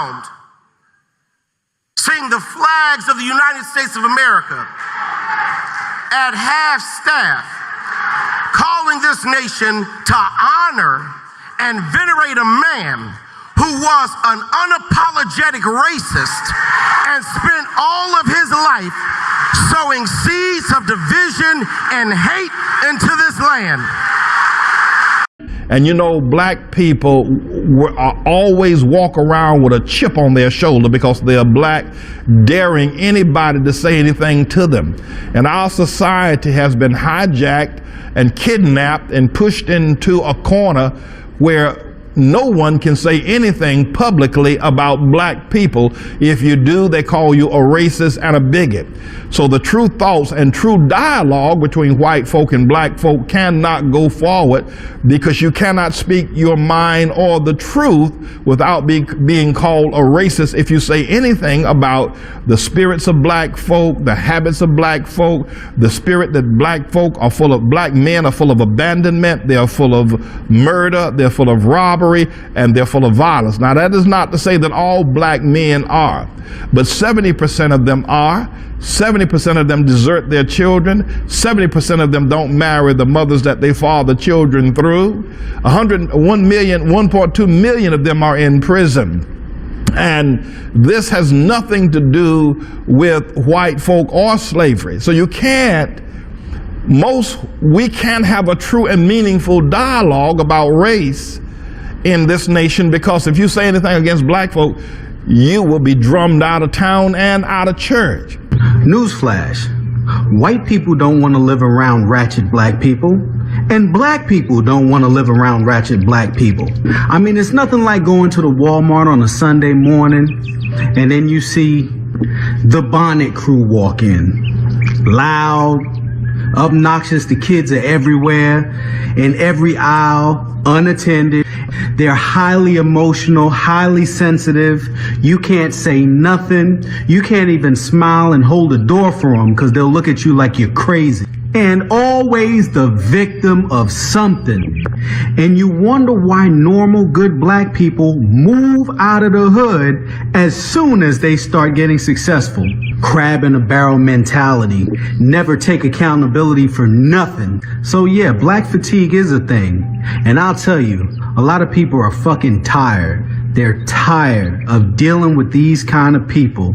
around seeing the flags of the United States of America at half-staff, calling this nation to honor and venerate a man who was an unapologetic racist and spent all of his life sowing seeds of division and hate into this land. And you know, black people always walk around with a chip on their shoulder because they're black, daring anybody to say anything to them. And our society has been hijacked and kidnapped and pushed into a corner where no one can say anything publicly about black people. If you do, they call you a racist and a bigot. So the true thoughts and true dialogue between white folk and black folk cannot go forward, because you cannot speak your mind or the truth without being called a racist if you say anything about the spirits of black folk, the habits of black folk, the spirit that black folk are full of. Black men are full of abandonment, they're full of murder, they're full of robbery, and they're full of violence. Now, that is not to say that all black men are, but 70% of them are. 70% of them desert their children. 70% of them don't marry the mothers that they father children through. 1.2 million of them are in prison. And this has nothing to do with white folk or slavery. So we can't have a true and meaningful dialogue about race in this nation, because if you say anything against black folk, you will be drummed out of town and out of church. Newsflash, white people don't want to live around ratchet black people, and black people don't want to live around ratchet black people. I mean, it's nothing like going to the Walmart on a Sunday morning and then you see the Bonnet Crew walk in. Loud, obnoxious, the kids are everywhere, in every aisle, unattended. They're highly emotional, highly sensitive. You can't say nothing. You can't even smile and hold the door for them because they'll look at you like you're crazy. And always the victim of something. And you wonder why normal, good black people move out of the hood as soon as they start getting successful. Crab in a barrel mentality. Never take accountability for nothing. So yeah, black fatigue is a thing. And I'll tell you, a lot of people are fucking tired. They're tired of dealing with these kind of people.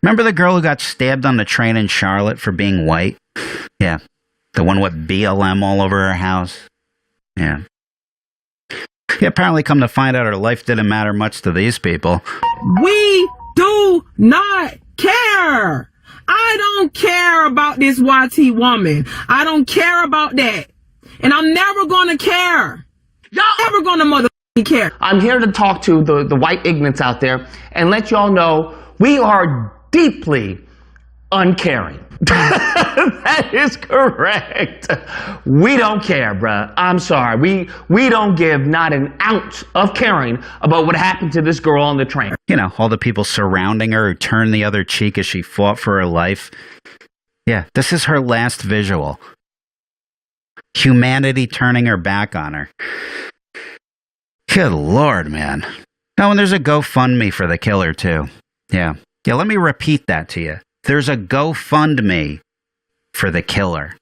Remember the girl who got stabbed on the train in Charlotte for being white? Yeah. The one with BLM all over her house? Yeah. Yeah, apparently come to find out her life didn't matter much to these people. We do not care. I don't care about this YT woman. I don't care about that. And I'm never going to care. Y'all ever going to motherfucking care. I'm here to talk to the white ignorants out there and let y'all know we are deeply uncaring. That is correct. We don't care, bruh. I'm sorry. We don't give not an ounce of caring about what happened to this girl on the train. You know, all the people surrounding her who turned the other cheek as she fought for her life. Yeah, this is her last visual. Humanity turning her back on her. Good Lord, man. Oh, and there's a GoFundMe for the killer, too. Yeah. Yeah, let me repeat that to you. There's a GoFundMe for the killer.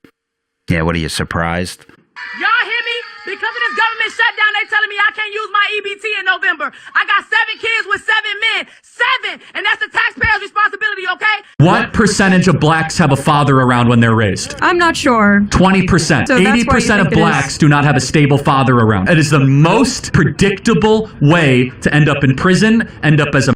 Yeah, what are you, surprised? Y'all hear me? Because of this government shutdown, they telling me I can't use my EBT in November. I got 7 kids with 7 men. 7! And that's the taxpayer's responsibility, okay? What percentage of blacks have a father around when they're raised? I'm not sure. 20%. So 80% of blacks do not have a stable father around. It is the most predictable way to end up in prison, end up as a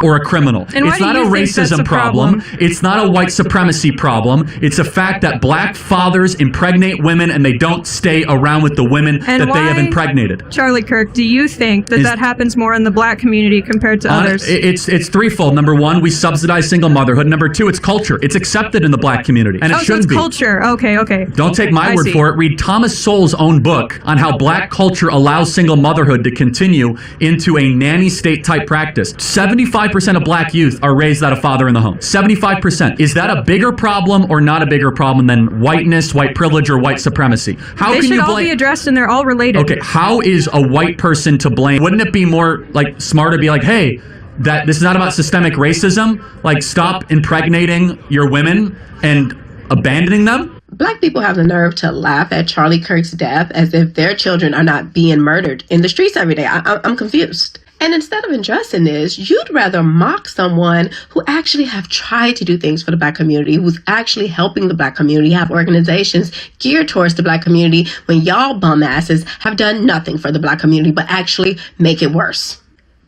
or a criminal. And why It's do not a you think that's racism a problem. problem? It's not a white supremacy problem. It's a fact that black fathers impregnate women and they don't stay around with the women And that they have why- impregnated. Charlie Kirk, do you think that that happens more in the black community compared to others? It's threefold. Number one, we subsidize single motherhood. Number two, it's culture. It's accepted in the black community, and it so shouldn't it's be. culture. Okay. Don't take my I word see. for it. Read Thomas Sowell's own book on how black culture allows single motherhood to continue into a nanny state type practice. 75% of black youth are raised without a father in the home. 75%. Is that a bigger problem or not a bigger problem than whiteness, white privilege, or white supremacy? How They can should you all blame? be addressed, and they're all related. Okay, how is a white person to blame? Wouldn't it be more like smarter to be like, hey, that this is not about systemic racism. Like, stop impregnating your women and abandoning them? Black people have the nerve to laugh at Charlie Kirk's death as if their children are not being murdered in the streets every day. I'm confused. And instead of addressing this, you'd rather mock someone who actually have tried to do things for the black community, who's actually helping the black community, have organizations geared towards the black community, when y'all bum asses have done nothing for the black community but actually make it worse.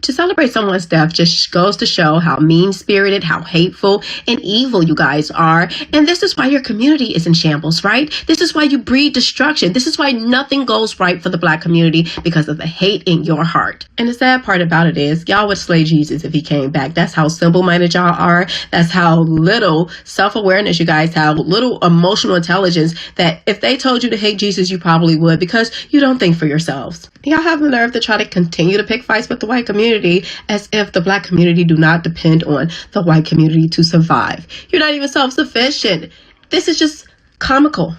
To celebrate someone's death just goes to show how mean-spirited, how hateful and evil you guys are. And this is why your community is in shambles, right? This is why you breed destruction. This is why nothing goes right for the black community, because of the hate in your heart. And the sad part about it is, y'all would slay Jesus if he came back. That's how simple-minded y'all are. That's how little self-awareness you guys have, little emotional intelligence, that if they told you to hate Jesus, you probably would, because you don't think for yourselves. Y'all have the nerve to try to continue to pick fights with the white community as if the black community do not depend on the white community to survive. You're not even self-sufficient. This is just comical.